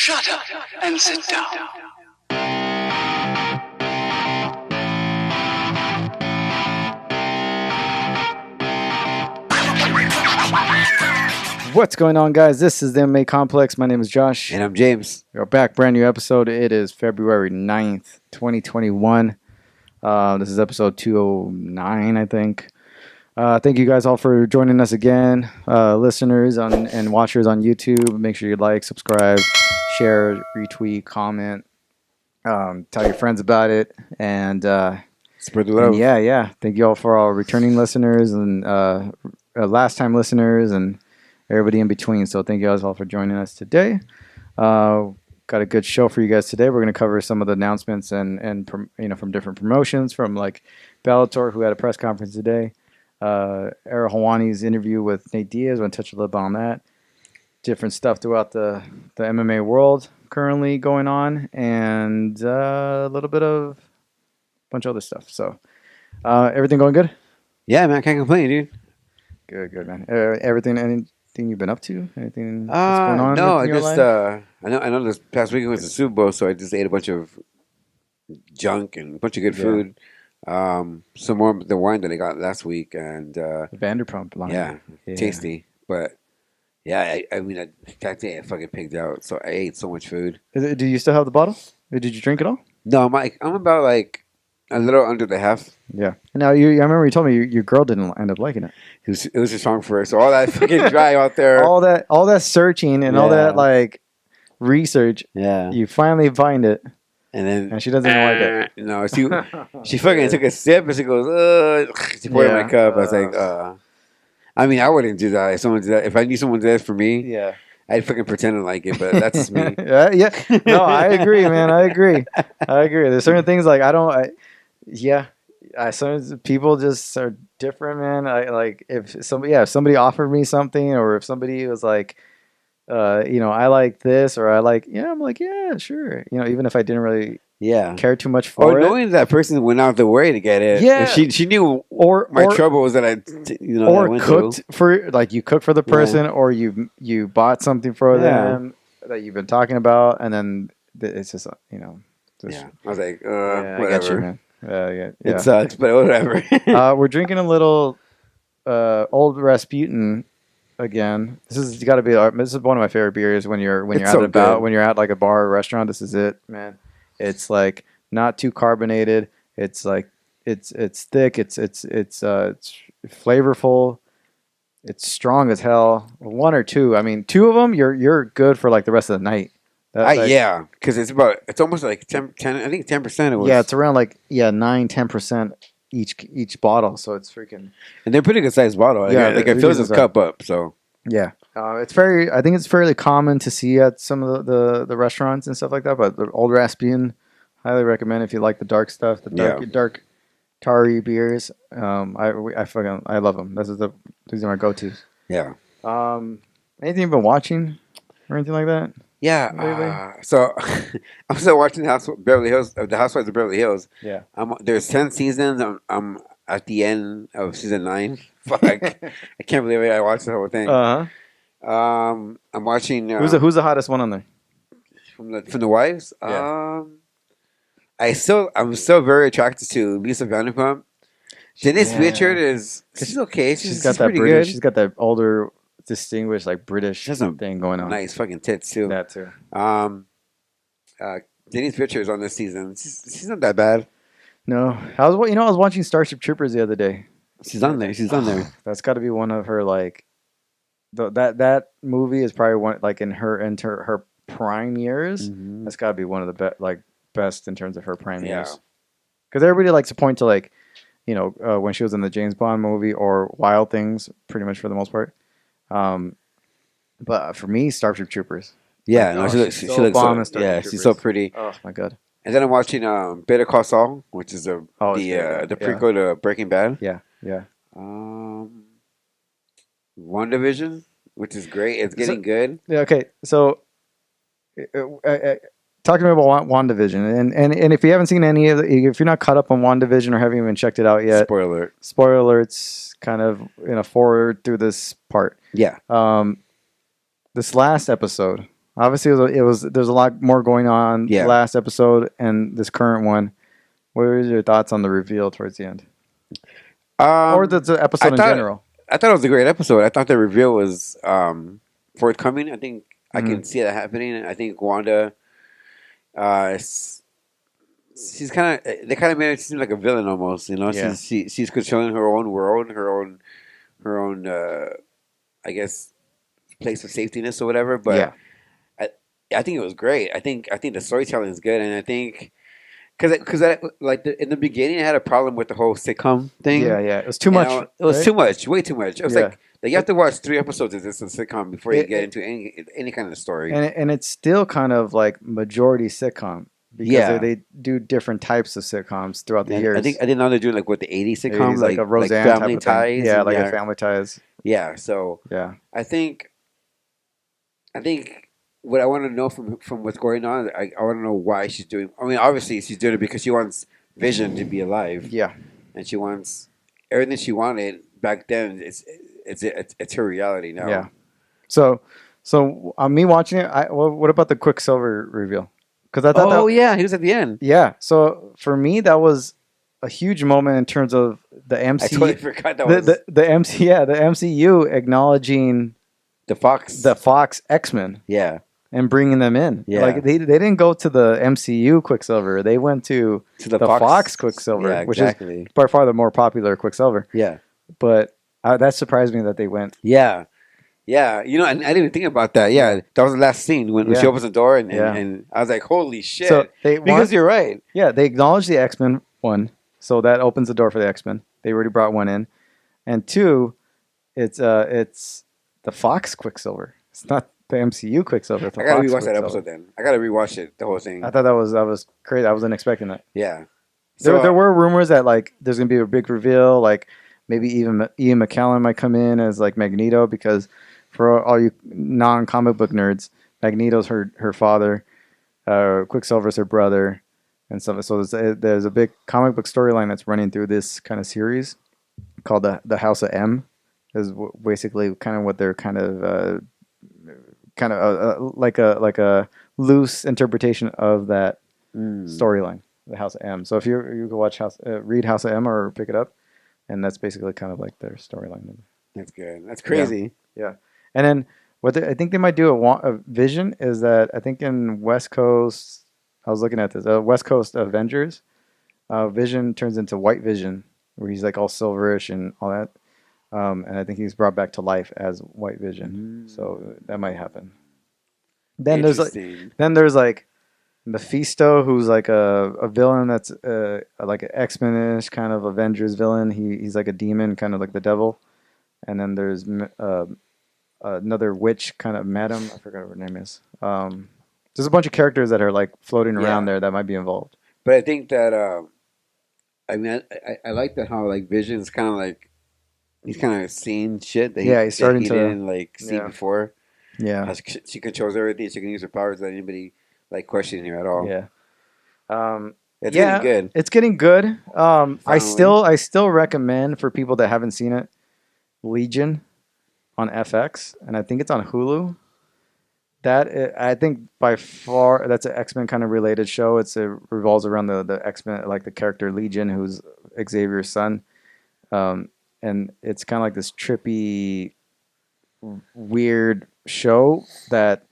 Shut up and sit down. What's going on, guys? This is the MMA Complex. My name is Josh. And I'm James. We're back, brand new episode. It is February 9th, 2021. This is episode 209, I think. Thank you guys all for joining us again. Listeners and watchers on YouTube, make sure you like, subscribe, share, retweet, comment, tell your friends about it, and Spread the love. Yeah. Thank you all for all returning listeners and last-time listeners and everybody in between. So thank you guys all for joining us today. Got a good show for you guys today. We're going to cover some of the announcements and from different promotions, from like Bellator, who had a press conference today. Ariel Helwani's interview with Nate Diaz. I'm going to touch a little bit on that. Different stuff throughout the MMA world currently going on, and a little bit of a bunch of other stuff. So everything going good? Yeah, man, I can't complain, dude. Good, man. Anything you've been up to? Anything that's going on? No, in your life? I know this past weekend was the Super Bowl, so I just ate a bunch of junk and a bunch of good food. Some more of the wine that I got last week, and The Vanderpump line. yeah, tasty. But yeah, I mean, that day I fucking pigged out, so I ate so much food. Do you still have the bottle? Did you drink it all? No, I'm about like a little under the half. Yeah. Now I remember you told me your girl didn't end up liking it. It was just wrong for her. So all that fucking dry out there, all that searching and all that like research. yeah, You finally find it, and she doesn't even like it. No, she fucking took a sip and she goes, she poured it in my cup. I was like, I mean, I wouldn't do that. If someone did that, if I knew someone did that for me, Yeah. I'd fucking pretend to like it, but that's just me. Yeah. No, I agree, man. I agree. There's certain things like sometimes people just are different, man. I like if somebody offered me something, or if somebody was like, I like this, or I like, I'm like, yeah, sure. Even if I didn't really care too much for it. Knowing that person went out the way to get it. Yeah. She knew my troubles that I cooked for, like, you cook for the person, or you bought something for them that you've been talking about, and then it's just, I was like, whatever. I get you, man. Yeah. It sucks, but whatever. We're drinking a little Old Rasputin again. This is one of my favorite beers when you're out and about, when you're at like a bar or restaurant. This is it, man. It's like not too carbonated. It's like it's thick. It's flavorful. It's strong as hell. One or two. I mean, two of them, you're good for like the rest of the night. Because it's almost like 10. I think 10% it was. Yeah, it's around like 9-10% each bottle. So it's freaking. And they're pretty good sized bottle. Like it fills this cup up. So yeah, I think it's fairly common to see at some of the restaurants and stuff like that. But the Old Rasputin, highly recommend if you like the dark stuff, dark tarry beers. I love them. These are my go-tos. Yeah. Anything you've been watching or anything like that? Yeah. So I'm still watching the Housewives of Beverly Hills. Yeah. There's 10 seasons. I'm at the end of season 9. Fuck. I can't believe I watched the whole thing. I'm watching. Who's the hottest one on there? From the wives? Yeah. I'm still very attracted to Lisa Vanderpump. Denise Richard she's okay. She's got that pretty British. good. She's got that older, distinguished, like British thing going on. Nice fucking tits too. That too. Denise Richards on this season. She's not that bad. No, I was watching Starship Troopers the other day. She's on there. That's got to be one of her like. That movie is probably one like in her prime years. Mm-hmm. That's got to be one of the best in terms of her prime years. Because everybody likes to point to like, when she was in the James Bond movie or Wild Things, pretty much for the most part. But for me, Starship Troopers. Yeah, she looks she's so pretty. Oh my god! And then I'm watching Better Call Saul, which is the prequel to Breaking Bad. Yeah. WandaVision, which is great. It's getting good. Yeah. Okay. So, talking about WandaVision, and if you haven't seen any of if you're not caught up on WandaVision or haven't even checked it out yet, spoiler alerts, kind of forward through this part. Yeah. This last episode, Obviously, there's a lot more going on. Yeah. Last episode and this current one. What were your thoughts on the reveal towards the end, or the episode in general? I thought it was a great episode. I thought the reveal was forthcoming. I think I can see that happening. I think Wanda, she's kind of, they kind of made it seem like a villain almost. You know, Yeah. she's controlling her own world, her own, I guess, place of safetyness or whatever. But Yeah. I think it was great. I think the storytelling is good, and I think because in the beginning I had a problem with the whole sitcom thing. Yeah, it was too much. It was right? too much, way too much. It was Yeah. like you have to watch 3 episodes of this sitcom before you get into any kind of story. And it's still kind of like majority sitcom because Yeah. they do different types of sitcoms throughout the And years. I didn't know they're doing like what the 80s sitcom, 80s, like a Roseanne Family type of thing. Ties. Yeah, and like a Family Ties. Yeah, so Yeah. I think what I want to know from what's going on, I want to know why she's doing. I mean, obviously she's doing it because she wants Vision to be alive. Yeah. And she wants everything she wanted back then. It's her reality now. Yeah. So me watching it, what about the Quicksilver reveal? Because I thought yeah, he was at the end. Yeah. So for me, that was a huge moment in terms of the MCU. I totally forgot that was the MCU acknowledging the Fox X-Men. Yeah. And bringing them in. Yeah. Like they didn't go to the MCU Quicksilver. They went to the Fox Quicksilver, which is by far the more popular Quicksilver. Yeah. But that surprised me that they went. Yeah. Yeah. You know, I didn't even think about that. Yeah. That was the last scene when she opens the door and I was like, holy shit. So because you're right. Yeah. They acknowledged the X-Men, one. So that opens the door for the X-Men. They already brought one in. And two, it's the Fox Quicksilver. It's not the MCU Quicksilver. I gotta rewatch that episode then. I gotta rewatch it, the whole thing. I thought that was crazy. I wasn't expecting that. Yeah. So, there were rumors that like there's gonna be a big reveal, like maybe even Ian McKellen might come in as like Magneto, because for all you non-comic book nerds, Magneto's her father, Quicksilver's her brother, and stuff. So there's a big comic book storyline that's running through this kind of series called the House of M. Is basically kind of what they're kind of like a loose interpretation of that storyline, the House of M. So if you can watch read House of M or pick it up, and that's basically kind of like their storyline. That's good. That's crazy. Yeah. And then what I think they might do a Vision is that I think in West Coast, I was looking at this West Coast Avengers, Vision turns into White Vision, where he's like all silverish and all that. And I think he's brought back to life as White Vision, so that might happen. Then there's like Mephisto, who's like a villain that's like an X-Men-ish kind of Avengers villain. He's like a demon, kind of like the devil. And then there's another witch, kind of Madam. I forgot what her name is. There's a bunch of characters that are like floating around there that might be involved. But I think that I mean I like that how like Vision's kind of like. He's kind of seeing shit that he's starting to didn't like see before. Yeah, how she controls everything. She can use her powers without anybody like questioning her at all. Yeah, it's getting good. It's getting good. I still recommend for people that haven't seen it, Legion on FX, and I think it's on Hulu. I think by far that's an X-Men kind of related show. It revolves around the X-Men, like the character Legion, who's Xavier's son. And it's kind of like this trippy, weird show that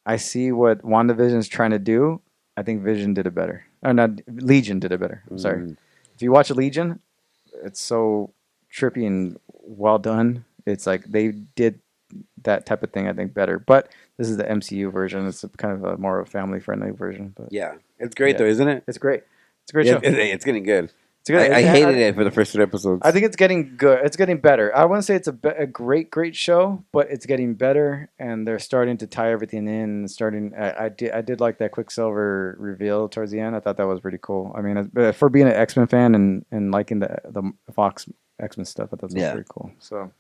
I see what WandaVision's trying to do. I think Vision did it better. Or not, Legion did it better. I'm sorry. If you watch Legion, it's so trippy and well done. It's like they did that type of thing, I think, better. But this is the MCU version. It's kind of a more family-friendly version. But yeah. It's great, though, isn't it? It's great. It's a great show. It's getting good. I hated it for the first 2 episodes. I think it's getting good. It's getting better. I wouldn't say it's a great show, but it's getting better, and they're starting to tie everything in. I did like that Quicksilver reveal towards the end. I thought that was pretty cool. I mean, for being an X-Men fan and liking the Fox X-Men stuff, I thought that was pretty cool. So,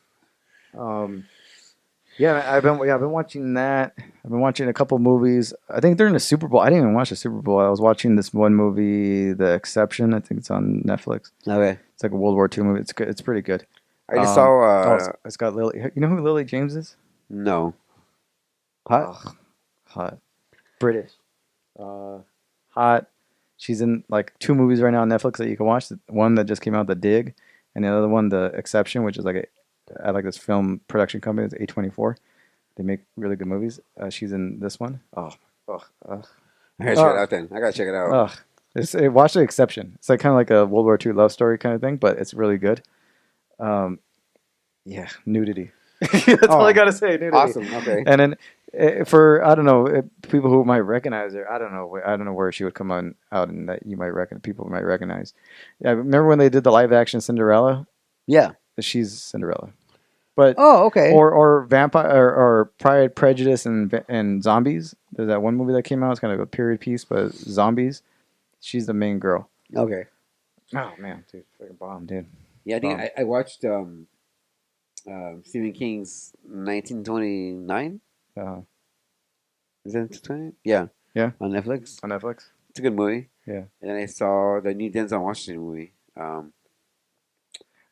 I've been watching that. I've been watching a couple movies. I think during the Super Bowl, I didn't even watch the Super Bowl. I was watching this one movie, The Exception. I think it's on Netflix. Okay, it's like a World War II movie. It's good. It's pretty good. I just saw. It's got Lily. You know who Lily James is? No. Huh? hot. British. Hot. She's in like 2 movies right now on Netflix that you can watch. One that just came out, The Dig, and the other one, The Exception, which is like I like this film production company. It's A24. They make really good movies. She's in this one. I gotta check it out then. I gotta check it out. Watch The Exception. It's like kind of like a World War II love story kind of thing, but it's really good. Yeah, nudity. That's all I gotta say. Nudity. Awesome. Okay. And then for I don't know people who might recognize her. I don't know where she would come out and that you might people might recognize. Yeah, remember when they did the live action Cinderella? Yeah, she's Cinderella. But okay. Or vampire or Pride, Prejudice, and Zombies. There's that one movie that came out. It's kind of a period piece, but zombies. She's the main girl. Okay. Oh man, dude, freaking bomb, dude. Yeah, I think I watched Stephen King's 1929. Is that 20? Yeah. Yeah. On Netflix. It's a good movie. Yeah. And then I saw the new Denzel Washington movie. I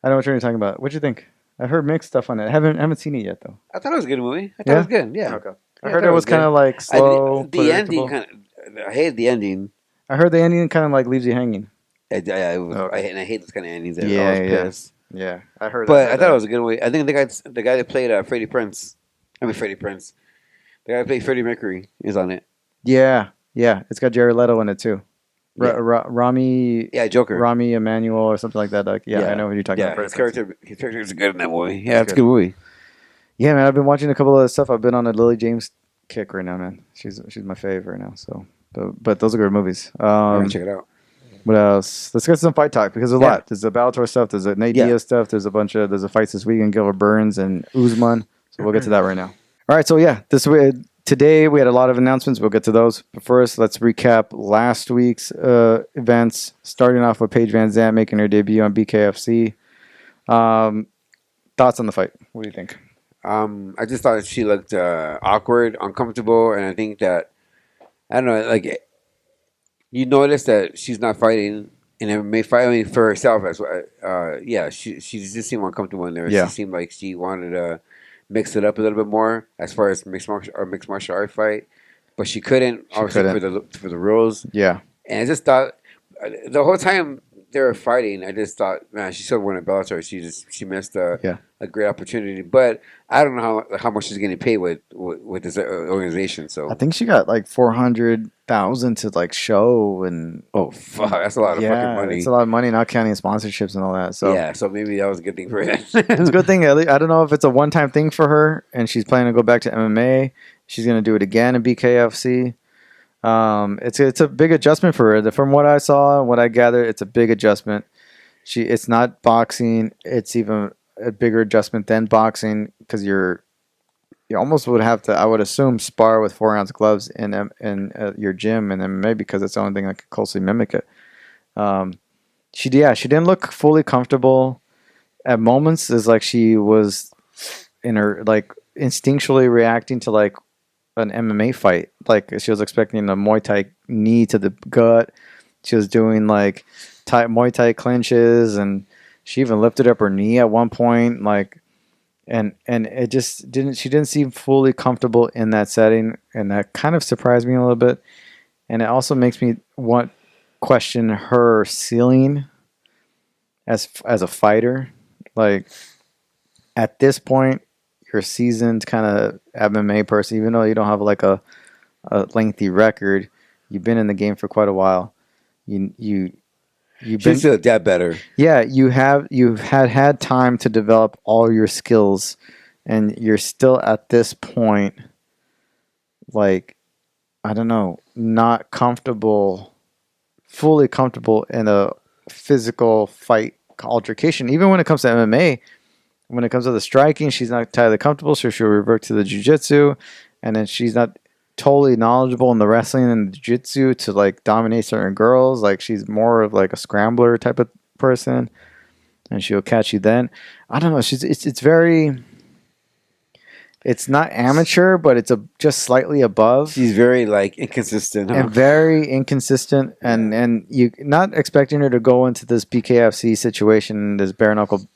know what you're talking about. What'd you think? I heard mixed stuff on it. I haven't seen it yet though. I thought it was a good movie. I thought it was good. Yeah. Okay. I heard it was kind of like slow. The ending I hated the ending. I heard the ending kind of like leaves you hanging. I hate those kind of endings. I was pissed. Yeah, I heard. But I thought it was a good movie. I think the guy that played Freddie Prinze. Freddie Prinze. The guy that played Freddie Mercury is on it. Yeah. It's got Jared Leto in it too. Rami. Yeah, Joker. Rami Emanuel or something like that. I know what you're talking about. His character is good in that movie. Yeah, it's a good movie. Yeah, man. I've been watching a couple of stuff. I've been on a Lily James kick right now, man. She's my favorite right now. So, but those are good movies. Check it out. What else? Let's get to some fight talk because there's a lot. There's the Bellator stuff. There's the Nate Diaz stuff. There's a fights this weekend. Gilbert Burns and Usman. So we'll get to that right now. All right. So today we had a lot of announcements. We'll get to those. But first, let's recap last week's events. Starting off with Paige Van Zant making her debut on BKFC. Thoughts on the fight? What do you think? I just thought she looked awkward, uncomfortable, and I think that I don't know, like. You notice that she's not fighting in MMA fighting for herself as well. She just seemed uncomfortable in there. Yeah. She seemed like she wanted to mix it up a little bit more as far as mixed martial art fight, but she couldn't. Obviously for the rules. Yeah. And I just thought the whole time they were fighting, I just thought, man, she should have won a Bellator. She missed a great opportunity. But I don't know how much she's getting paid with this organization. So I think she got like $400,000 to like show and fuck, that's a lot of fucking money. It's a lot of money, not counting sponsorships and all that. So so maybe that was a good thing for her. It's a good thing. I don't know if it's a one-time thing for her, and she's planning to go back to MMA. She's gonna do it again in BKFC. It's a big adjustment for her. From what I saw, what I gathered, it's a big adjustment. It's not boxing. It's even a bigger adjustment than boxing because you almost would have to, I would assume, spar with 4-ounce gloves in your gym and MMA because it's the only thing that could closely mimic it. She didn't look fully comfortable at moments. It's like she was in her like instinctually reacting to like an MMA fight. Like she was expecting a Muay Thai knee to the gut. She was doing like Muay Thai clinches, and she even lifted up her knee at one point. Like, and it just didn't. She didn't seem fully comfortable in that setting, and that kind of surprised me a little bit. And it also makes me question her ceiling as a fighter. Like at this point, you're a seasoned kind of MMA person, even though you don't have like a lengthy record. You've been in the game for quite a while. You've been still that better. Yeah, you've had time to develop all your skills, and you're still at this point, like, I don't know, not fully comfortable in a physical fight altercation. Even when it comes to MMA, when it comes to the striking, she's not entirely comfortable, so she'll revert to the jiu-jitsu, and then she's not totally knowledgeable in the wrestling and the jiu-jitsu to like dominate certain girls. Like she's more of like a scrambler type of person, and she'll catch you then. I don't know. It's very. It's not amateur, but it's just slightly above. She's very like inconsistent, and very inconsistent, and you not expecting her to go into this BKFC situation, this bare knuckle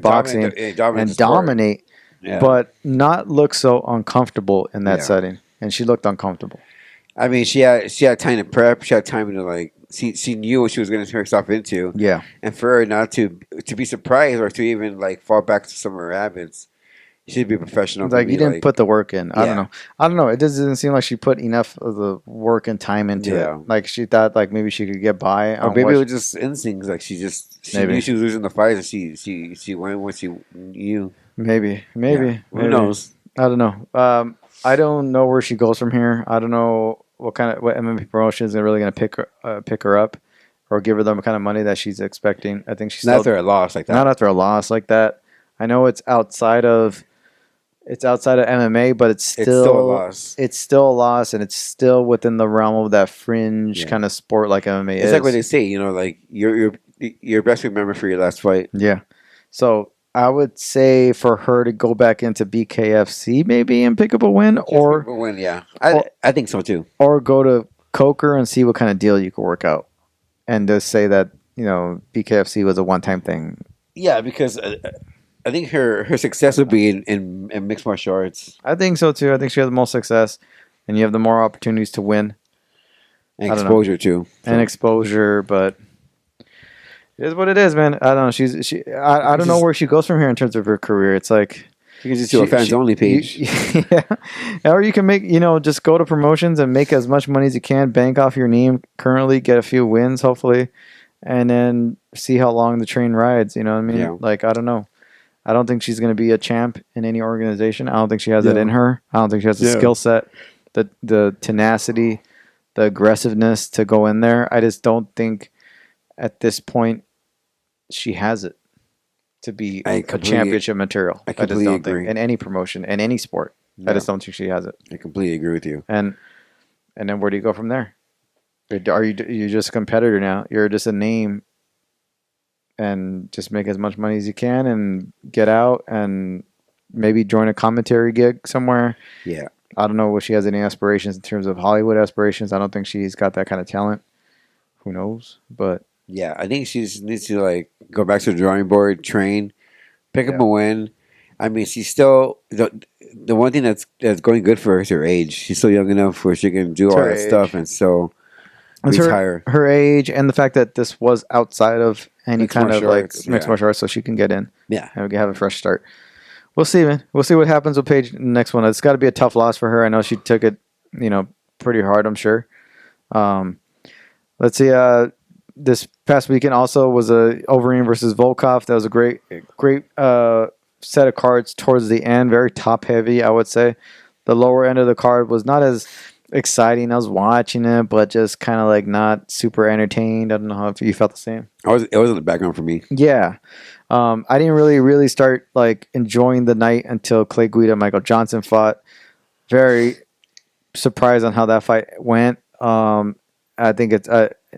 boxing, and dominate, but not look so uncomfortable in that setting. and she looked uncomfortable. I mean, she had time to prep. She had time to like. She knew what she was getting herself into. Yeah. And for her not to be surprised or to even like fall back to some of her habits, she should be professional. Like you didn't put the work in. I don't know. It doesn't seem like she put enough of the work and time into it. Like she thought like maybe she could get by. Or maybe it was just instincts. Like she knew she was losing the fight, and she went when she knew. Maybe. Who knows? I don't know. I don't know where she goes from here. I don't know what MMA promotion is really going to pick her up or give her the kind of money that she's expecting. I think she's not after a loss like that. Not after a loss like that. I know it's outside of MMA, but it's still a loss. It's still a loss, and it's still within the realm of that fringe kind of sport like MMA is. It's like what they say, like you're best remembered for your last fight. Yeah. So I would say for her to go back into BKFC maybe and pick up a win, I think so too. Or go to Coker and see what kind of deal you could work out, and just say that BKFC was a one-time thing. Yeah, because I think her success would be in mixed martial arts. I think so too. I think she has the most success, and you have the more opportunities to win. And exposure too. And exposure, but it is what it is, man. I don't know. I don't know where she goes from here in terms of her career. It's like you can just do a fans only page. Yeah. Or you can make just go to promotions and make as much money as you can, bank off your name currently, get a few wins hopefully, and then see how long the train rides. You know what I mean? Yeah. Like I don't know. I don't think she's going to be a champ in any organization. I don't think she has it in her. I don't think she has the skill set, the tenacity, the aggressiveness to go in there. I just don't think at this point she has it to be a championship material. I just don't think in any promotion, in any sport. I just don't think she has it. I completely agree with you. And then where do you go from there? You're just a competitor now. You're just a name. And just make as much money as you can and get out and maybe join a commentary gig somewhere. Yeah. I don't know if she has any aspirations in terms of Hollywood aspirations. I don't think she's got that kind of talent. Who knows? But yeah, I think she just needs to like go back to the drawing board, train, pick up a win. I mean, she's still the one thing that's going good for her is her age. She's still young enough where she can do all that stuff and so retire. Her age and the fact that this was outside of any kind of like mixed martial arts, so she can get in. Yeah. And we can have a fresh start. We'll see, man. We'll see what happens with Paige in the next one. It's got to be a tough loss for her. I know she took it, pretty hard, I'm sure. Let's see. This past weekend also was a Overeem versus Volkov. That was a great set of cards towards the end. Very top heavy, I would say. The lower end of the card was not as exciting. I was watching it, but just kind of like not super entertained. I don't know if you felt the same. It was in the background for me. Yeah. I didn't really start like enjoying the night until Clay Guida and Michael Johnson fought. Very surprised on how that fight went. I think it's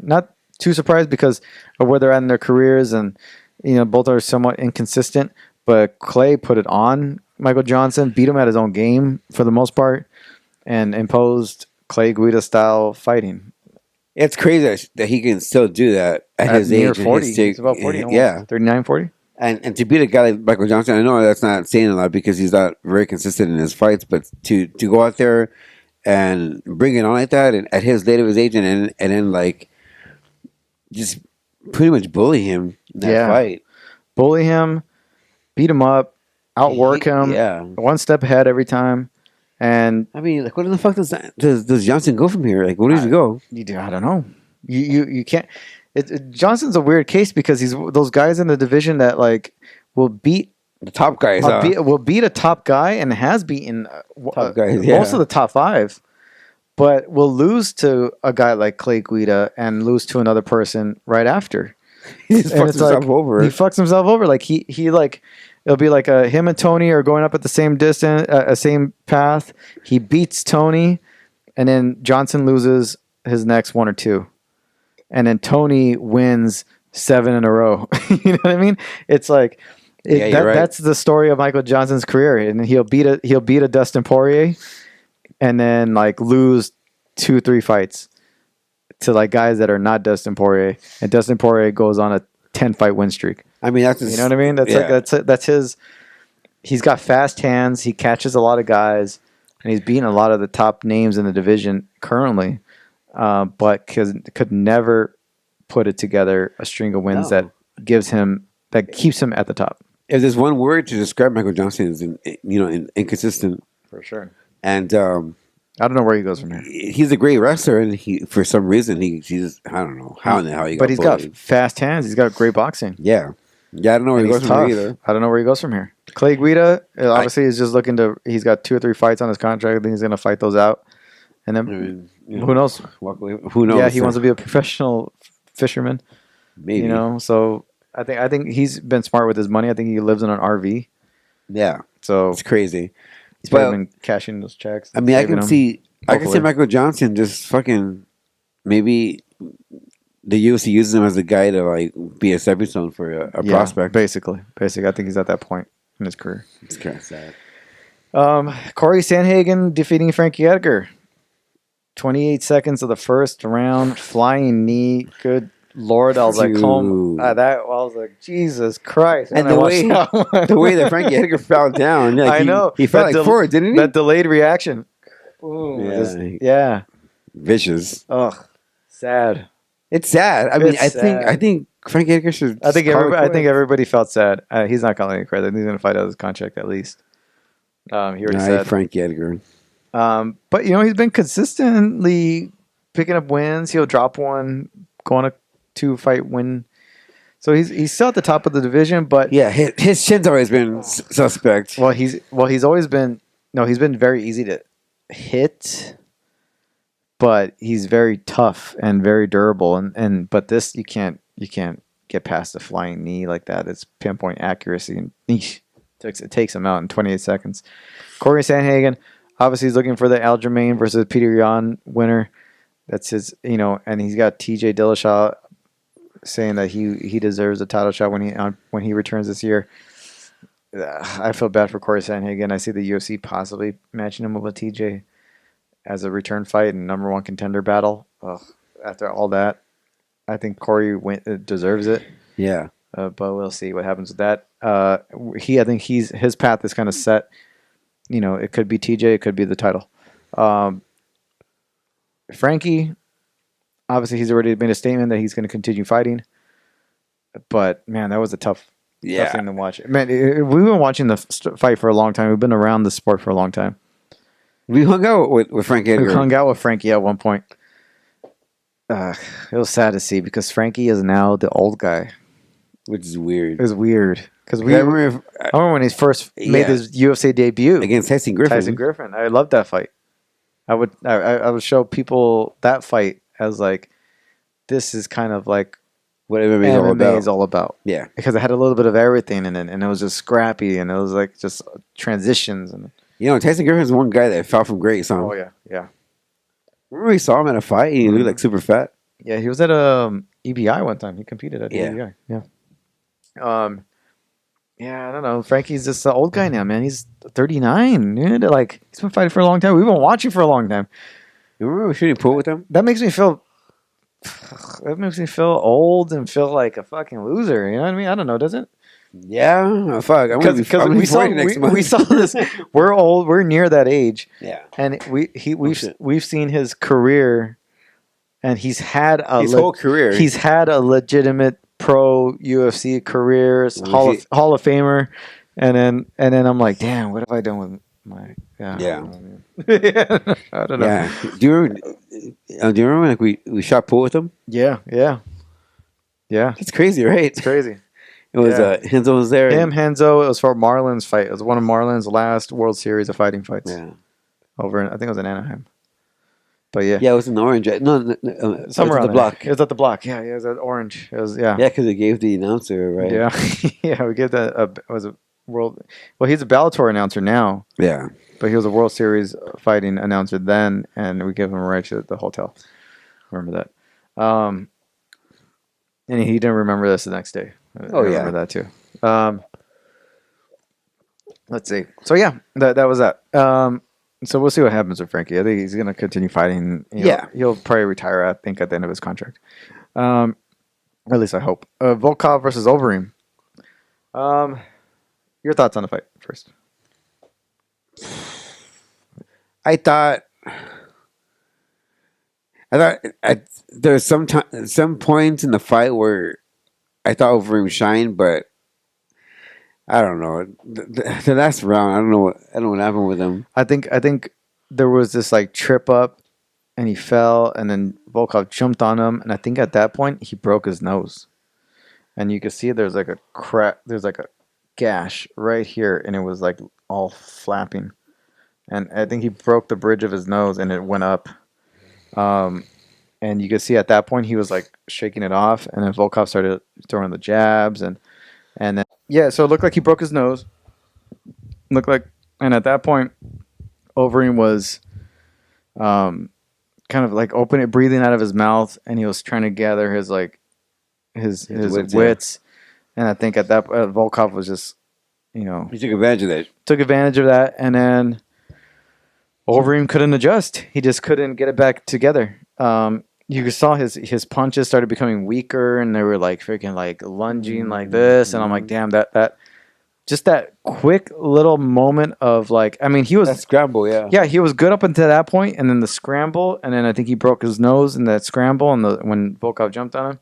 not too surprised because of where they're at in their careers, and both are somewhat inconsistent. But Clay put it on Michael Johnson, beat him at his own game for the most part, and imposed Clay Guida style fighting. It's crazy that he can still do that at his age. 40. He's about 40. Yeah. 39, 40. And to beat a guy like Michael Johnson, I know that's not saying a lot because he's not very consistent in his fights, but to go out there and bring it on like that and at his late of his age and then like just pretty much bully him in that fight. Bully him, beat him up, outwork him. Yeah. One step ahead every time. And I mean, like, where the fuck does Johnson go from here? Like, where does he go? I don't know. You can't. Johnson's a weird case because he's those guys in the division that like will beat the top guys. Will beat a top guy and has beaten top guys, most of the top five, but will lose to a guy like Clay Guida and lose to another person right after. He just fucks himself over. He fucks himself over. Like he like. It'll be like him and Tony are going up at the same distance, same path. He beats Tony, and then Johnson loses his next one or two, and then Tony wins 7 in a row. You know what I mean? It's like right. That's the story of Michael Johnson's career, and he'll beat a Dustin Poirier, and then like lose 2-3 fights to like guys that are not Dustin Poirier, and Dustin Poirier goes on a 10-fight win streak. I mean, that's you know what I mean. That's his. He's got fast hands. He catches a lot of guys, and he's beaten a lot of the top names in the division currently, but could never put it together a string of wins that keeps him at the top. If there's one word to describe Michael Johnson, is inconsistent For sure. and. I don't know where he goes from here. He's a great wrestler, and for some reason he's I don't know how in the hell he got. But he's got fast hands. He's got great boxing. Yeah. I don't know where he goes from here either. I don't know where he goes from here. Clay Guida obviously is just looking to. He's got 2 or 3 fights on his contract. I think he's going to fight those out, and then who knows? Who knows? Yeah, he wants to be a professional fisherman. Maybe So I think he's been smart with his money. I think he lives in an RV. Yeah, so it's crazy. He's probably been cashing those checks. I mean, I can see Michael Johnson just fucking maybe the UFC uses him as a guy to like be a stepping stone for a prospect. Basically, I think he's at that point in his career. It's kind of sad. Corey Sandhagen defeating Frankie Edgar. 28 seconds of the first round, flying knee. Good Lord, I was like, I was like, Jesus Christ! And the way that Frankie Edgar fell down, I know he fell like forward, didn't he? That delayed reaction. Ooh, yeah, vicious. Ugh, sad. It's sad. I mean, I think Frankie Edgar should. I think everybody felt sad. He's not going to get credit. He's going to fight out his contract at least. He already said Frankie Edgar. But he's been consistently picking up wins. He'll drop one, go on a 2-fight win. So he's still at the top of the division, but yeah, his chin's always been suspect. Well, he's always been he's been very easy to hit, but he's very tough and very durable. But this you can't get past the flying knee like that. It's pinpoint accuracy and it takes him out in 28 seconds. Corey Sandhagen obviously he's looking for the Aljamain versus Peter Yan winner. That's his, and he's got TJ Dillashaw saying that he deserves a title shot when he returns this year. I feel bad for Corey Sandhagen. I see the UFC possibly matching him with TJ as a return fight and number 1 contender battle. After all that, I think Corey deserves it. Yeah, but we'll see what happens with that. I think his path is kind of set. It could be TJ, it could be the title. Frankie, obviously, he's already made a statement that he's going to continue fighting. But, man, that was a tough thing to watch. Man, we've been watching the fight for a long time. We've been around the sport for a long time. We hung out with Frankie Edgar. We hung out with Frankie at one point. It was sad to see because Frankie is now the old guy. Which is weird. It was weird. Because I remember when he first made his UFC debut. Against Tyson Griffin. I loved that fight. I would show people that fight as like, this is kind of like what MMA is all about. Yeah. Because it had a little bit of everything in it, and it was just scrappy, and it was like just transitions. And Tyson Griffin's one guy that fell from grace. Oh, yeah. Remember we saw him at a fight, and he looked like super fat? Yeah, he was at EBI one time. He competed at EBI. Yeah. Yeah, I don't know. Frankie's just an old guy now, man. He's 39. Dude. Like, he's been fighting for a long time. We've been watching for a long time. You remember shooting pool with him? That makes me feel old and feel like a fucking loser. You know what I mean? I don't know. Does it? Yeah. Fuck. Because we saw this. We're old. We're near that age. Yeah. And we've seen his career, and he's had his whole career. He's had a legitimate pro UFC career, Hall of Famer, and then I'm like, damn, what have I done with my? Yeah. I don't know. Yeah. Do you remember like we shot pool with him? Yeah. It's crazy, right? It's crazy. It was Henzo was there. Henzo. It was for Marlon's fight. It was one of Marlon's last World Series of fighting fights. Yeah. I think it was in Anaheim. But yeah. Yeah, it was in Orange. No, somewhere on the block. It was at the block. Yeah, it was at Orange. It was Yeah, because it gave the announcer, right? Yeah, we gave that. Was a world. Well, he's a Bellator announcer now. Yeah. But he was a World Series fighting announcer then, and we gave him a right to the hotel. Remember that. And he didn't remember this the next day. I remember that too. Let's see. So yeah, that was that. So we'll see what happens with Frankie. I think he's going to continue fighting. He'll probably retire, I think, at the end of his contract. At least I hope. Volkov versus Overeem. Your thoughts on the fight first? I thought there's some points in the fight where I thought Overeem shined, but I don't know. The last round, I don't know what happened with him. I think there was this like trip up, and he fell, and then Volkov jumped on him, and I think at that point he broke his nose, and you can see there's like a crack, there's like a gash right here, and it was like all flapping, and I think he broke the bridge of his nose, and it went up, and you could see at that point he was like shaking it off, and then Volkov started throwing the jabs, and then yeah, so it looked like he broke his nose, looked like, and at that point, Overeem was kind of like breathing out of his mouth, and he was trying to gather his like his wits. And I think at that Volkov was just, he took advantage of that. Took advantage of that, and then Overeem couldn't adjust. He just couldn't get it back together. You saw his punches started becoming weaker, and they were like freaking like lunging like this, and I'm like, damn, that just that quick little moment of like, I mean, he was... That scramble, yeah. Yeah, he was good up until that point, and then the scramble, and then I think he broke his nose in that scramble and when Volkov jumped on him.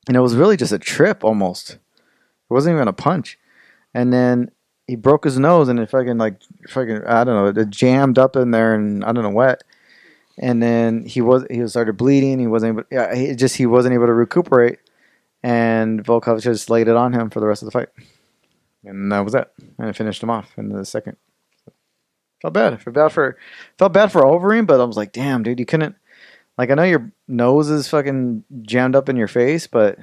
And it was really just a trip almost. It wasn't even a punch. And then he broke his nose, and it fucking, I don't know, it jammed up in there, and I don't know what. And then he started bleeding. He wasn't able to recuperate, and Volkov just laid it on him for the rest of the fight. And that was it. And it finished him off in the second. Felt bad. Felt bad for Overeem, but I was like, damn, dude, you couldn't. Like, I know your nose is fucking jammed up in your face, but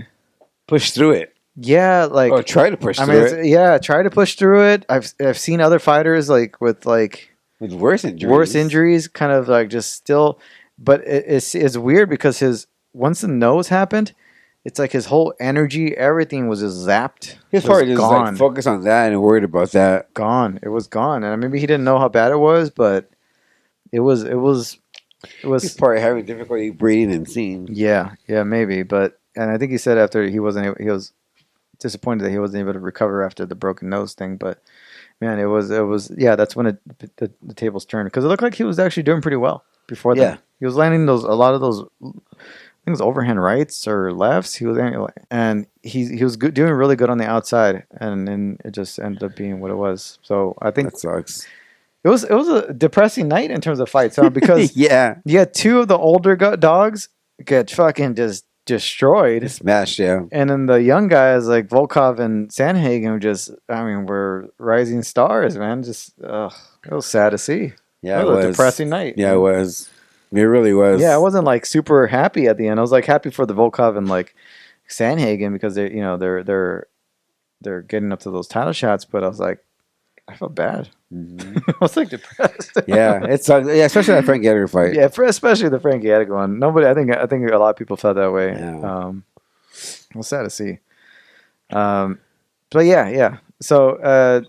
push through it. Yeah, like, or try to push through it. Yeah, try to push through it. I've seen other fighters with worse injuries, kind of like just still. But it's weird because once the nose happened, it's like his whole energy, everything was just zapped. His part is like focus on that and worried about that. Gone. It was gone. And maybe he didn't know how bad it was, but it was. His part having difficulty breathing and seeing. Yeah, maybe. And I think he said after he was disappointed that he wasn't able to recover after the broken nose thing. But man, it was yeah. That's when the tables turned, because it looked like he was actually doing pretty well before that. Yeah. He was landing a lot of those. I think it was overhand rights or lefts. He was doing really good on the outside, and then it just ended up being what it was. So I think that sucks. It was a depressing night in terms of fights, huh? Because you had two of the older dogs get fucking just destroyed, smashed, yeah. And then the young guys like Volkov and Sandhagen were rising stars, man. Just it was sad to see. Yeah, it was a depressing night. Yeah, it was. It really was. Yeah, I wasn't like super happy at the end. I was like happy for the Volkov and like Sandhagen because they're getting up to those title shots, but I was like, I felt bad. Mm-hmm. I was like depressed. Yeah, it sucks. Yeah, especially that Frankie Edgar fight. Yeah, especially the Frankie Edgar one. Nobody, I think a lot of people felt that way. Yeah. It was sad to see. But yeah. So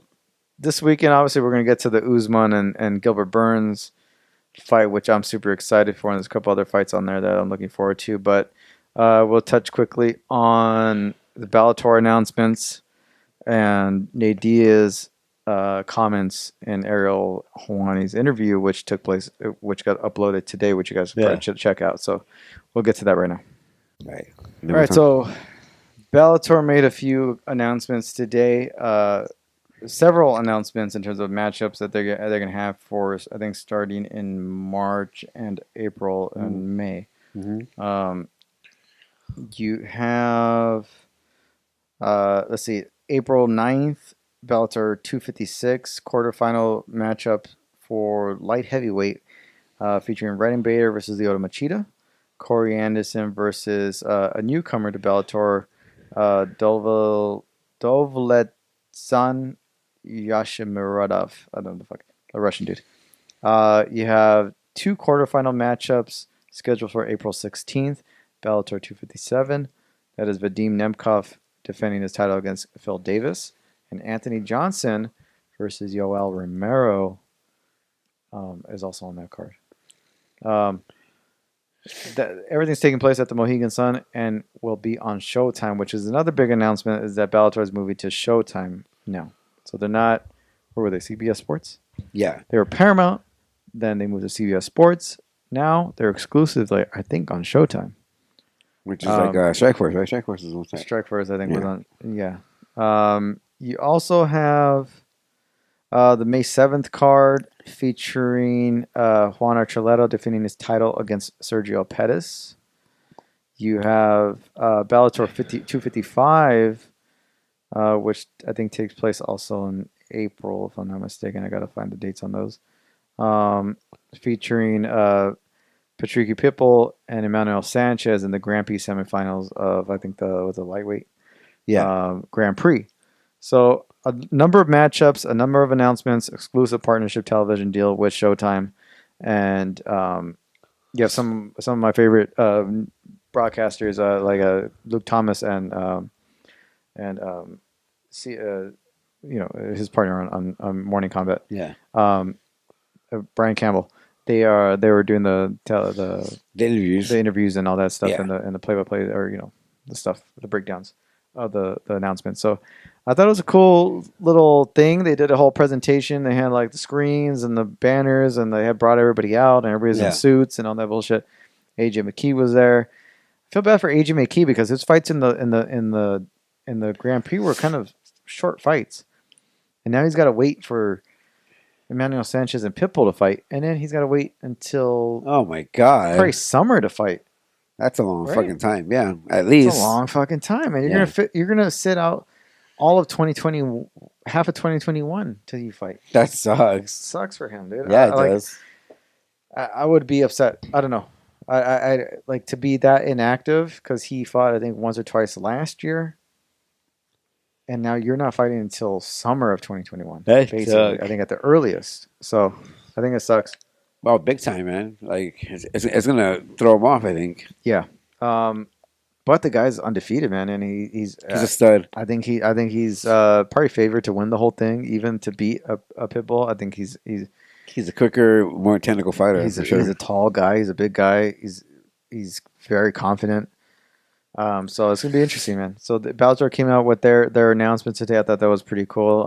this weekend, obviously, we're gonna get to the Usman and Gilbert Burns fight, which I'm super excited for, and there's a couple other fights on there that I'm looking forward to. But we'll touch quickly on the Bellator announcements and Nate Diaz comments in Ariel Helwani's interview, which got uploaded today, which you guys should check out. So we'll get to that right now. Right. All right. So Bellator made a few announcements today. Several announcements in terms of matchups that they're going to have for, I think, starting in March and April and May. Mm-hmm. You have, let's see, April 9th, Bellator 256 quarterfinal matchup for light heavyweight, featuring Redden Bader versus Lyoto Machida, Corey Anderson versus a newcomer to Bellator, Dovletsan Yashimuradov. I don't know the fuck, a Russian dude. You have two quarterfinal matchups scheduled for April 16th, Bellator 257. That is Vadim Nemkov defending his title against Phil Davis, and Anthony Johnson versus Yoel Romero is also on that card. Everything's taking place at the Mohegan Sun and will be on Showtime, which is another big announcement, is that Bellator is moving to Showtime now. So they're not, where were they, CBS Sports? Yeah. They were Paramount, then they moved to CBS Sports. Now they're exclusively, I think, on Showtime. Which is like Strikeforce, right? Strikeforce is one side. Strikeforce, I think, was on. Yeah. You also have the May 7th card featuring Juan Archuleta defending his title against Sergio Pettis. You have Bellator 255, which I think takes place also in April, if I'm not mistaken. I got to find the dates on those. Featuring Patricky Pitbull and Emmanuel Sanchez in the Grand Prix semifinals of, I think, the lightweight Grand Prix. So a number of matchups, a number of announcements, exclusive partnership television deal with Showtime, and some of my favorite broadcasters like Luke Thomas and his partner on Morning Combat. Yeah. Brian Campbell. They were doing the interviews and all that stuff and the play-by-play, or the stuff, the breakdowns of the announcements. So I thought it was a cool little thing. They did a whole presentation. They had like the screens and the banners, and they had brought everybody out, and everybody was in suits and all that bullshit. AJ McKee was there. I feel bad for AJ McKee because his fights in the Grand Prix were kind of short fights, and now he's got to wait for Emmanuel Sanchez and Pitbull to fight, and then he's got to wait until my god, probably summer to fight. That's a long fucking time. Yeah, at least it's a long fucking time, and you're gonna sit out all of 2020, half of 2021 till you fight. That sucks. Sucks for him, dude. Yeah, it does. I would be upset. I don't know. I like to be that inactive because he fought, I think, once or twice last year. And now you're not fighting until summer of 2021. Basically, I think at the earliest. So I think it sucks. Well, big time, man. Like it's gonna throw him off, I think. Yeah. But the guy's undefeated, man, and he's a stud. I think he's probably favored to win the whole thing, even to beat a Pitbull. I think he's a quicker, more technical fighter. He's a tall guy. He's a big guy. He's very confident. So it's gonna be interesting, man. So the Bellator came out with their announcement today. I thought that was pretty cool.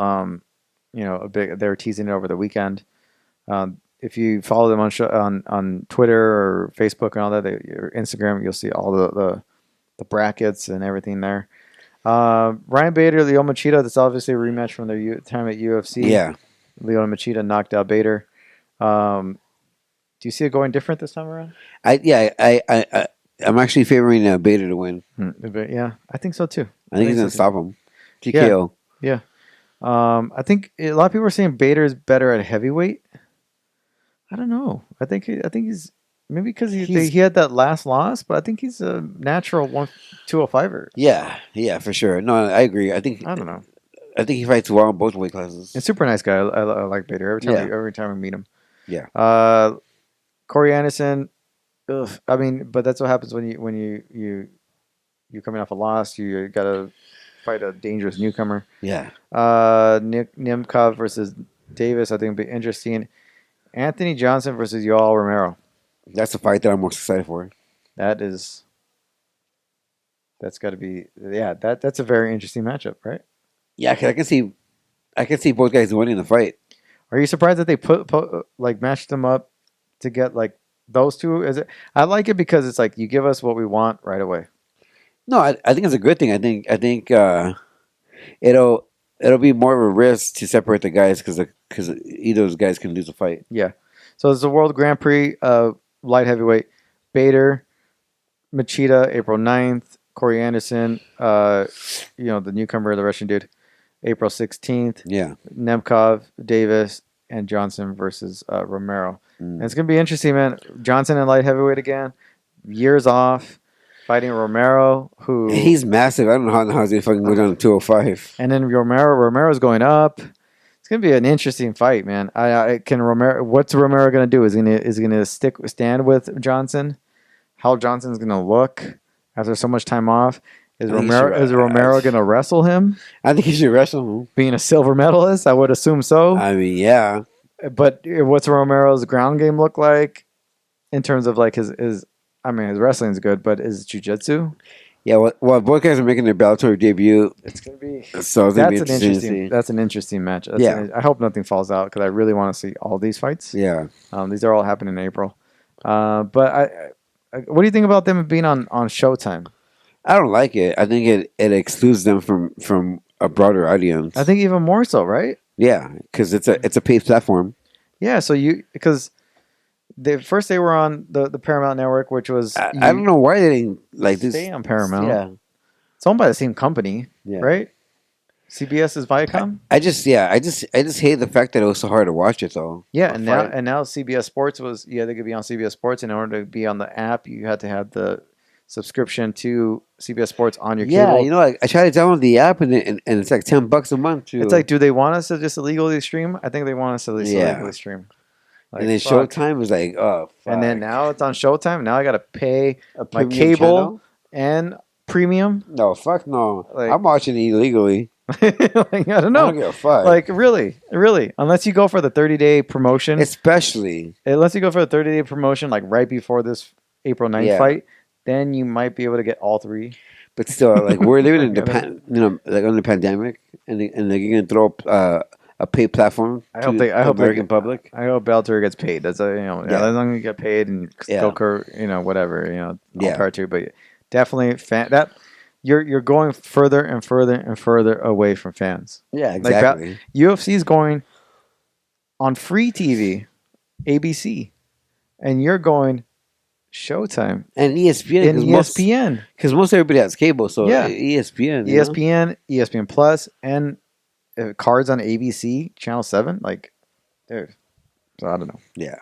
They were teasing it over the weekend. If you follow them on Twitter or Facebook and all that, or Instagram, you'll see all the brackets and everything there. Ryan Bader, Lyoto Machida. That's obviously a rematch from their time at UFC. Yeah, Lyoto Machida knocked out Bader. Do you see it going different this time around? I'm actually favoring Bader to win. Yeah, I think so too. I think he's gonna stop him. TKO. Yeah. I think a lot of people are saying Bader is better at heavyweight. I don't know. I think he's maybe because he had that last loss, but I think he's a natural 205er. Yeah, for sure. No, I agree. I don't know. I think he fights well in both weight classes. He's a super nice guy. I like Bader every time I meet him. Yeah. Corey Anderson. Ugh. I mean, but that's what happens when you're coming off a loss. You gotta fight a dangerous newcomer. Yeah. Nick Nemkov versus Davis. I think would be interesting. Anthony Johnson versus Yoel Romero. That's a fight that I'm most excited for. That's got to be that's a very interesting matchup, right? Yeah, cause I can see both guys winning the fight. Are you surprised that they put matched them up to get like those two? I like it because it's like you give us what we want right away. No, I think it's a good thing. I think it'll be more of a risk to separate the guys because either of those guys can lose a fight. Yeah. So it's the World Grand Prix light heavyweight. Bader, Machida, April 9th. Corey Anderson, the newcomer, the Russian dude, April 16th. Yeah. Nemkov, Davis, and Johnson versus Romero. And it's going to be interesting, man. Johnson in light heavyweight again. Years off. Fighting Romero, who... He's massive. I don't know how he's going to fucking go down to 205. And then Romero's going up. It's going to be an interesting fight, man. What's Romero going to do? Is he going to stand with Johnson? How Johnson's going to look after so much time off? Is Romero going to wrestle him? I think he should wrestle him. Being a silver medalist, I would assume so. I mean, yeah. But what's Romero's ground game look like in terms of like his wrestling's good, but his jiu-jitsu? Yeah, well, both guys are making their Bellator debut, It's gonna be. so it's gonna be interesting to see. That's an interesting match. Yeah. I hope nothing falls out because I really want to see all these fights. Yeah, These are all happening in April. But what do you think about them being on Showtime? I don't like it. I think it excludes them from a broader audience. I think even more so, right? Yeah, because it's a paid platform. Yeah. So because first they were on the Paramount Network, which was I don't know why they didn't like this. stay on Paramount. Yeah, It's owned by the same company, yeah. right? CBS is Viacom. I just hate the fact that it was so hard to watch it though. Yeah, Or and fight. now CBS Sports they could be on CBS Sports, and in order to be on the app, you had to have the subscription to CBS Sports on your Yeah, cable. you know, I tried to download the app and it's like $10 a month too. It's like, do they want us to just illegally stream? I think they want us to at least Yeah. illegally stream. Like, and then fuck. Showtime was like, oh, fuck. And then now it's on Showtime. Now I got to pay A my premium cable channel? and premium. No, fuck no. Like- I'm watching it illegally. Like, I don't I know. don't give a fuck. Like really, unless you go for the 30-day promotion, Especially. unless you go for the 30-day promotion, like right before this April 9th Yeah. fight, then you might be able to get all three. But still, like we're living in Yeah. like on the pandemic, and they're gonna throw up a paid platform. I to hope the American public. I hope Bellator gets paid. That's Yeah. as long as you get paid and Yeah. still whatever, all Yeah. power to you. But definitely that you're going further and further and further away from fans. Yeah, Like exactly. UFC is going on free TV, ABC, and you're going Showtime And ESPN, in ESPN, because most everybody has cable, so Yeah. ESPN, you know? ESPN Plus, and cards on ABC Channel 7. Like, dude, so I don't know. Yeah.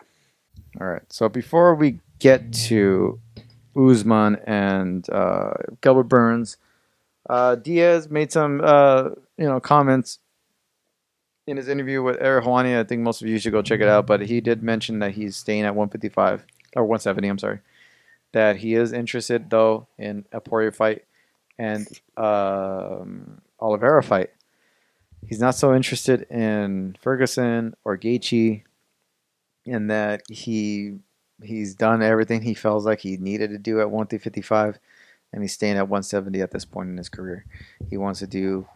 All right. So before we get to Usman and Gilbert Burns, Diaz made some comments in his interview with Eric Hawani. I think most of you should go check it out. But he did mention that he's staying at 155 or 170. I'm sorry. That he is interested though in a Poirier fight and Oliveira fight. He's not so interested in Ferguson or Gaethje, in that he's done everything he feels like he needed to do at 155, and he's staying at 170 at this point in his career. He wants to do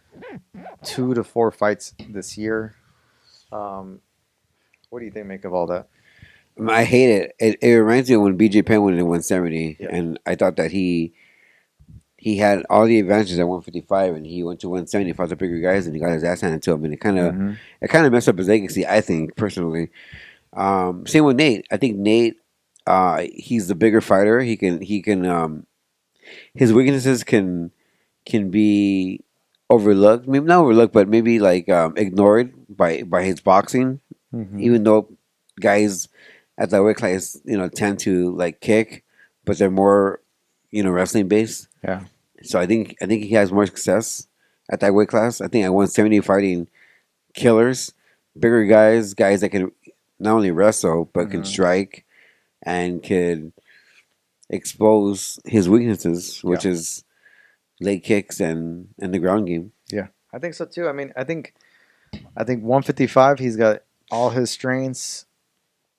2 to 4 fights this year. What do you think make of all that? I hate it. It reminds me of when BJ Penn went at 170, Yeah. and I thought that he had all the advantages at 155, and he went to 170, fought the bigger guys, and he got his ass handed to him, and it kind of messed up his legacy. I think personally. Same with Nate. I think Nate, he's the bigger fighter. He can his weaknesses can be overlooked. Maybe not overlooked, but maybe like ignored by his boxing. Mm-hmm. Even though guys at that weight class, tend to like kick, but they're more, wrestling based. Yeah. So I think he has more success at that weight class. I think at 170 fighting killers, bigger guys that can not only wrestle but can strike and could expose his weaknesses, which is leg kicks and the ground game. Yeah, I think so too. I mean, I think 155. He's got all his strengths,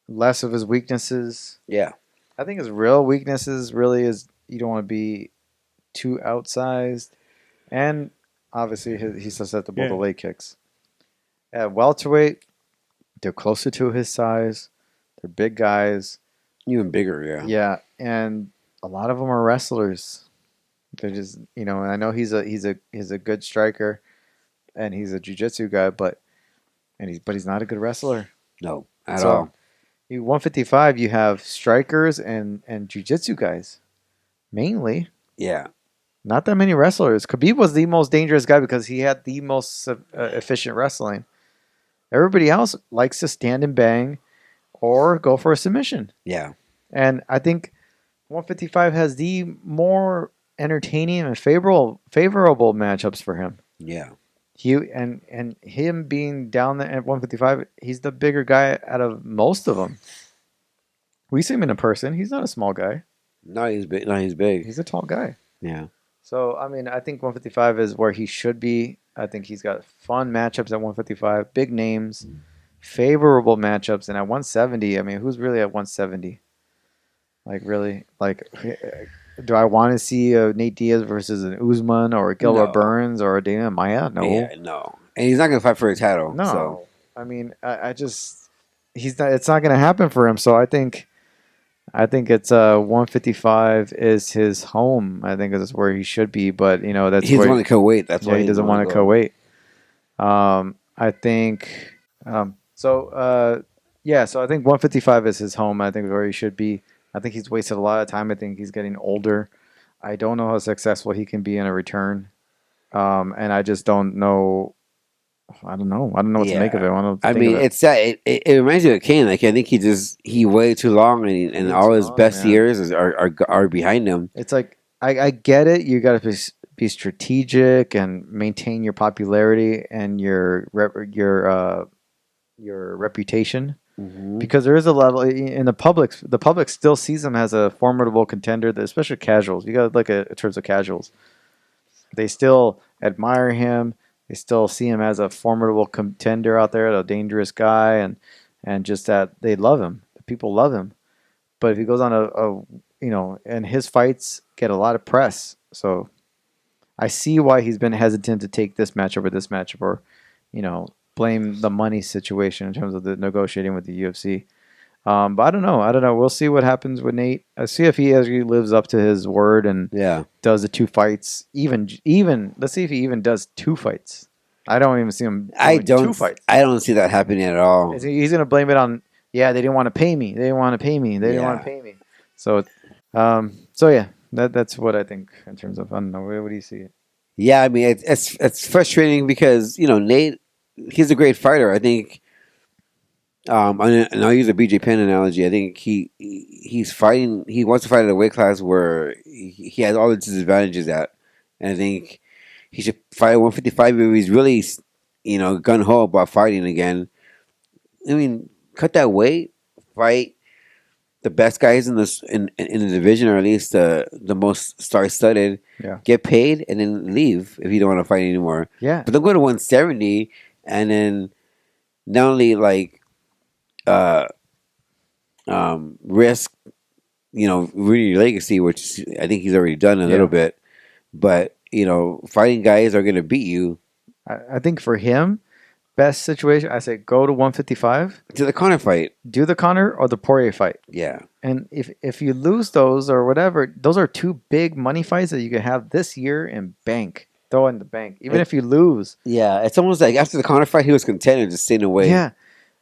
less of his weaknesses. Yeah. I think his real weaknesses really is you don't want to be too outsized, and obviously he's susceptible to leg kicks. At welterweight, they're closer to his size. They're big guys. Even bigger, yeah. Yeah, and a lot of them are wrestlers. They're just, and I know he's a good striker, and he's a jiu-jitsu guy, but he's not a good wrestler. No, at all. 155, you have strikers and jiu-jitsu guys, mainly. Yeah. Not that many wrestlers. Khabib was the most dangerous guy because he had the most efficient wrestling. Everybody else likes to stand and bang or go for a submission. Yeah. And I think 155 has the more entertaining and favorable matchups for him. Yeah. And him being down there at 155, he's the bigger guy out of most of them. We see him in person. He's not a small guy. No, he's big. No, he's big. He's a tall guy. Yeah. So, I mean, I think 155 is where he should be. I think he's got fun matchups at 155, big names, favorable matchups. And at 170, I mean, who's really at 170? Like, really? Like, Do I want to see Nate Diaz versus an Usman or a Gilbert No. Burns or a Dana Maia? No. Yeah, no. And he's not going to fight for a title. No. So. I mean, I just he's not. It's not going to happen for him. So I think it's 155 is his home. I think that's where he should be. But that's He doesn't where want to co-weight. That's why he doesn't want to co-weight. I think so. Yeah, so I think 155 is his home. I think where he should be. I think he's wasted a lot of time. I think he's getting older. I don't know how successful he can be in a return. And I just don't know. I don't know what to make of it. I mean, it's that it reminds me of Kane. Like I think he waited too long, and all his best years are behind him. It's like I get it. You got to be strategic and maintain your popularity and your reputation. Mm-hmm. Because there is a level in the public. The public still sees him as a formidable contender, especially casuals. You got to look at in terms of casuals. They still admire him. They still see him as a formidable contender out there, a dangerous guy, and just that they love him. The people love him. But if he goes on and his fights get a lot of press. So I see why he's been hesitant to take this matchup or this matchup or, blame the money situation in terms of the negotiating with the UFC. But I don't know. We'll see what happens with Nate. I see if he actually lives up to his word and does the 2 fights. Even let's see if he even does 2 fights. I don't even see him doing 2 fights. I don't see that happening at all. He's going to blame it on they didn't want to pay me. They didn't want to pay me. They didn't want to pay me. So yeah, that's what I think in terms of I don't know. What do you see? Yeah, I mean it's frustrating because Nate, he's a great fighter. I think. And I'll use a BJ Penn analogy. I think he's fighting. He wants to fight at a weight class where he has all the disadvantages at, and I think he should fight at 155 if he's really, gun ho about fighting again. I mean, cut that weight, fight the best guys in the division, or at least the most star studded. Yeah. Get paid and then leave if you don't want to fight anymore. Yeah. But don't go to 170 and then not only risk, ruining your legacy, which I think he's already done a little bit. But fighting guys are going to beat you. I think for him, best situation, I say go to 155 to the Conor fight. Do the Conor or the Poirier fight. Yeah. And if you lose those or whatever, those are 2 big money fights that you can have this year and bank. Throw in the bank, even if you lose. Yeah, it's almost like after the Conor fight, he was content and just staying away. Yeah.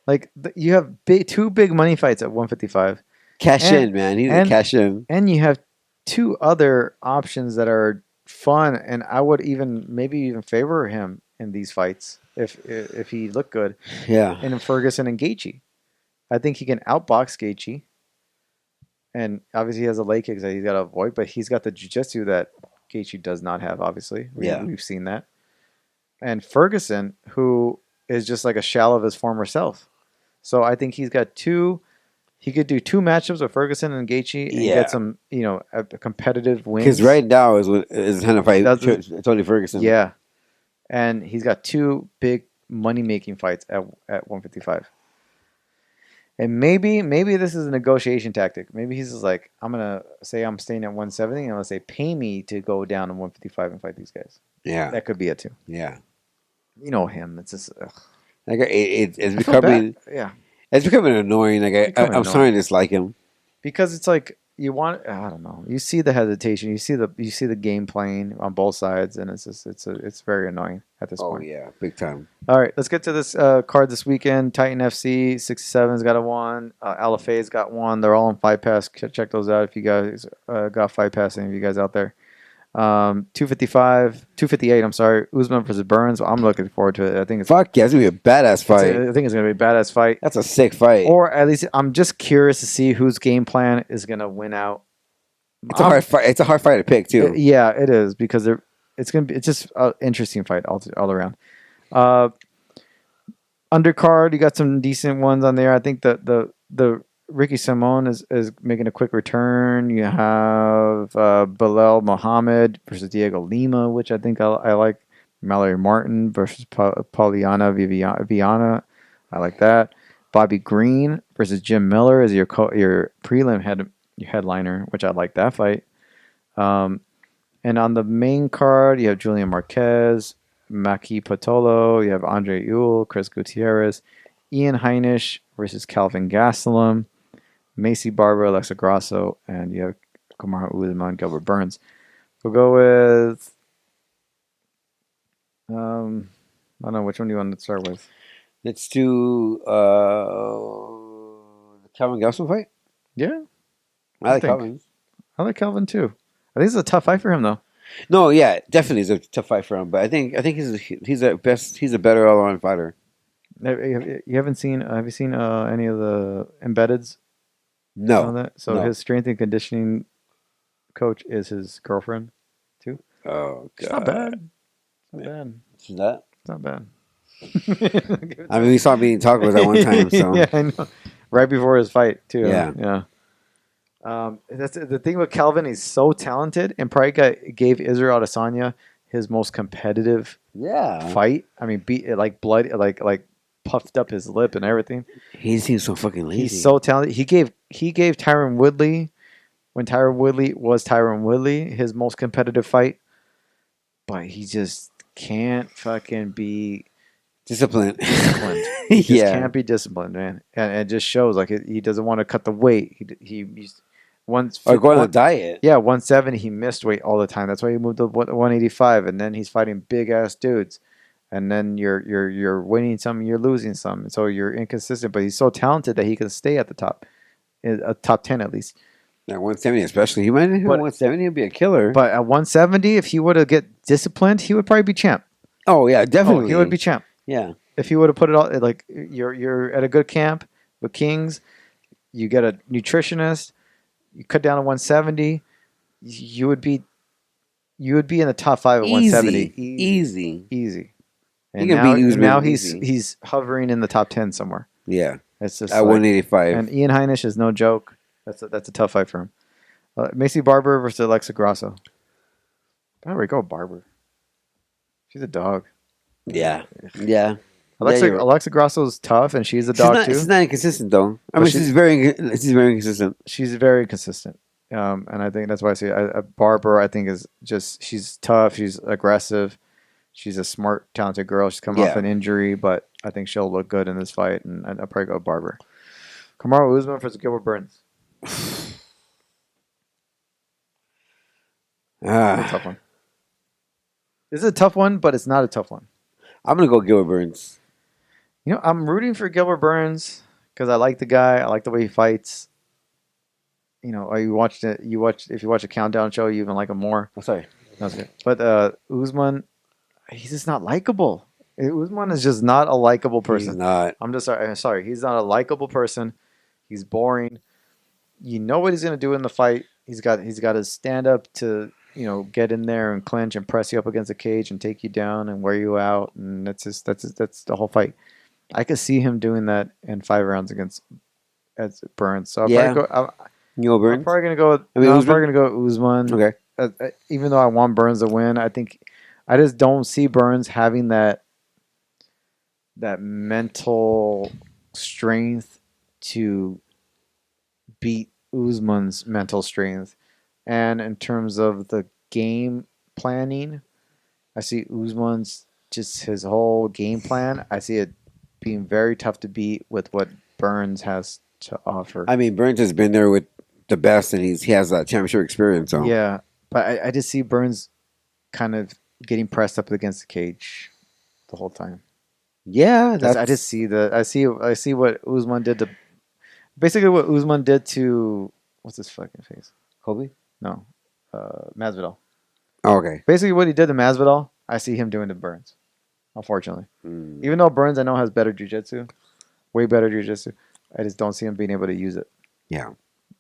Like you have 2 big money fights at 155. Cash in, man. He needs to cash in. And you have 2 other options that are fun, and I would maybe even favor him in these fights if he looked good. Yeah. And in Ferguson and Gaethje, I think he can outbox Gaethje, and obviously he has a leg kick that he's got to avoid, but he's got the jiu-jitsu that Gaethje does not have. Obviously, we've seen that. And Ferguson, who is just like a shell of his former self. So I think he's got 2. He could do 2 matchups with Ferguson and Gaethje and get some, a competitive wins. Because right now is kind of fight Tony Ferguson. Yeah, and he's got 2 big money making fights at 155. And maybe this is a negotiation tactic. Maybe he's just like, I'm gonna say I'm staying at 170, and I'm gonna say pay me to go down to 155 and fight these guys. Yeah, that could be it too. Yeah. You know him. It's just like it's becoming it's becoming annoying. Like I'm starting to dislike him because it's like you want. I don't know. You see the hesitation. You see the game playing on both sides, and it's just it's very annoying at this point. Oh yeah, big time. All right, let's get to this card this weekend. Titan FC 67's got a 1. LFA's got 1. They're all on Fight Pass. Check those out if you guys got Fight Pass. Any of you guys out there? 258. I'm sorry, Usman versus Burns. I'm looking forward to it. I think it's it's gonna be a badass fight. I think it's gonna be a badass fight. That's a sick fight. Or at least I'm just curious to see whose game plan is gonna win out. It's a hard fight. It's a hard fight to pick too. Yeah, it is because it's just an interesting fight all around. Undercard, you got some decent ones on there. I think the Ricky Simon is making a quick return. You have Bilal Muhammad versus Diego Lima, which I think I like. Mallory Martin versus Pauliana Viana. I like that. Bobby Green versus Jim Miller is your prelim headliner, which I like that fight. And on the main card, you have Julian Marquez, Maki Patolo, you have Andre Ewell, Chris Gutierrez, Ian Heinisch versus Calvin Gastelum, Macy Barber, Alexa Grasso, and you have Kamaru Usman, Gilbert Burns. We'll go with I don't know, which one do you want to start with? Let's do the Calvin Gastelum fight. Yeah, I like think. Calvin. I like Calvin too. I think it's a tough fight for him though. No, yeah, definitely is a tough fight for him. But I think he's a better all around fighter. You haven't seen? Have you seen any of the embeddeds? No. On that? So No. his strength and conditioning coach is his girlfriend too. Oh, God. It's not bad. It's not bad. Is that? It's not bad. I mean, we saw me talk with that one time. So yeah, I know. Right before his fight too. Yeah. Yeah. That's the thing with Calvin. He's so talented, and probably gave Israel Adesanya his most competitive fight. I mean, like blood, like puffed up his lip and everything. He seems so fucking lazy. He's so talented. He gave Tyron Woodley, when Tyron Woodley was Tyron Woodley, his most competitive fight, but he just can't fucking be disciplined. He just can't be disciplined, man, and it just shows. Like he doesn't want to cut the weight. He's once or going on a diet. Yeah, 170. He missed weight all the time. That's why he moved to 185, and then he's fighting big ass dudes. And then you're winning some, you're losing some. So you're inconsistent, but he's so talented that he can stay at the top, a top 10 at least. At 170, especially, he might hit 170 and be a killer. But at 170, if he would have get disciplined, he would probably be champ. Oh yeah, definitely. He would be champ. Yeah. If he would have put it all, like you're at a good camp with Kings, you get a nutritionist, you cut down to 170, you would be in the top 5 at 170. Easy. And now he's hovering in the top 10 somewhere. Yeah. It's just at 185. And Ian Heinisch is no joke. That's a tough fight for him. Macy Barber versus Alexa Grasso. By the way, go Barber. She's a dog. Yeah. Alexa Grasso is tough, and she's a dog too. She's not inconsistent though. I mean, she's very inconsistent. She's very consistent. And I think that's why I say Barber. I think is just she's tough. She's aggressive. She's a smart, talented girl. She's come off an injury, but I think she'll look good in this fight, and I'll probably go Barber. Kamaru Usman versus Gilbert Burns. A tough one. This is a tough one, but it's not a tough one. I'm gonna go Gilbert Burns. You know, I'm rooting for Gilbert Burns because I like the guy. I like the way he fights. You know, if you watch a countdown show, you even like him more. Oh, sorry. That's good. But Usman, he's just not likable. Usman is just not a likable person. He's not. I'm sorry. He's not a likable person. He's boring. You know what he's gonna do in the fight. He's got his stand up to, you know, get in there and clinch and press you up against the cage and take you down and wear you out, and that's the whole fight. I could see him doing that in 5 rounds against Burns. So I'm probably gonna go with Usman. Okay. Even though I want Burns to win, I think I just don't see Burns having that mental strength to beat Usman's mental strength. And in terms of the game planning, I see Usman's just his whole game plan. I see it being very tough to beat with what Burns has to offer. I mean, Burns has been there with the best, and he has that championship experience. So. Yeah, but I just see Burns kind of getting pressed up against the cage the whole time. Yeah, I just see I see what Usman did to. Basically, what Usman did to what's his fucking face? Kobe? No, Masvidal. Oh, okay. Basically, what he did to Masvidal, I see him doing to Burns. Unfortunately, even though Burns I know has better jiu-jitsu, way better jiu-jitsu, I just don't see him being able to use it. Yeah,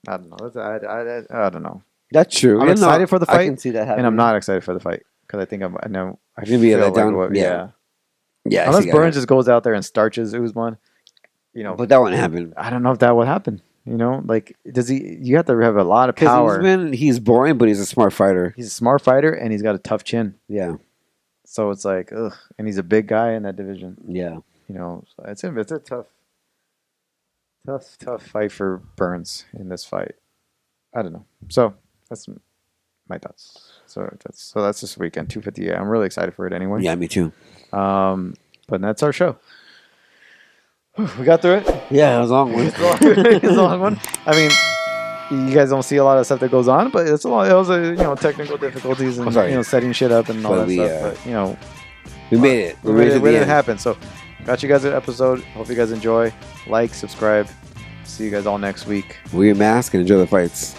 I don't know. I don't know. That's true. I'm excited for the fight. I can see that happening. And I'm not excited for the fight because I think I know I feel be a letdown. Like Yeah. Unless Burns just goes out there and starches Usman, you know. But that wouldn't happen. I don't know if that would happen. You know, like does he? You have to have a lot of power. He's boring, but he's a smart fighter. He's a smart fighter, and he's got a tough chin. Yeah. So it's like, ugh, and he's a big guy in that division. Yeah. You know, so it's a tough fight for Burns in this fight. I don't know. So that's my thoughts. So that's this weekend, 258. I'm really excited for it anyway. Yeah, me too. But that's our show. We got through it. Yeah, it was a long one. It's a long one. I mean, you guys don't see a lot of stuff that goes on, but it was technical difficulties and setting shit up and all that stuff. But we made it. We made it happen. So got you guys an episode. Hope you guys enjoy. Like, subscribe. See you guys all next week. Wear your mask and enjoy the fights.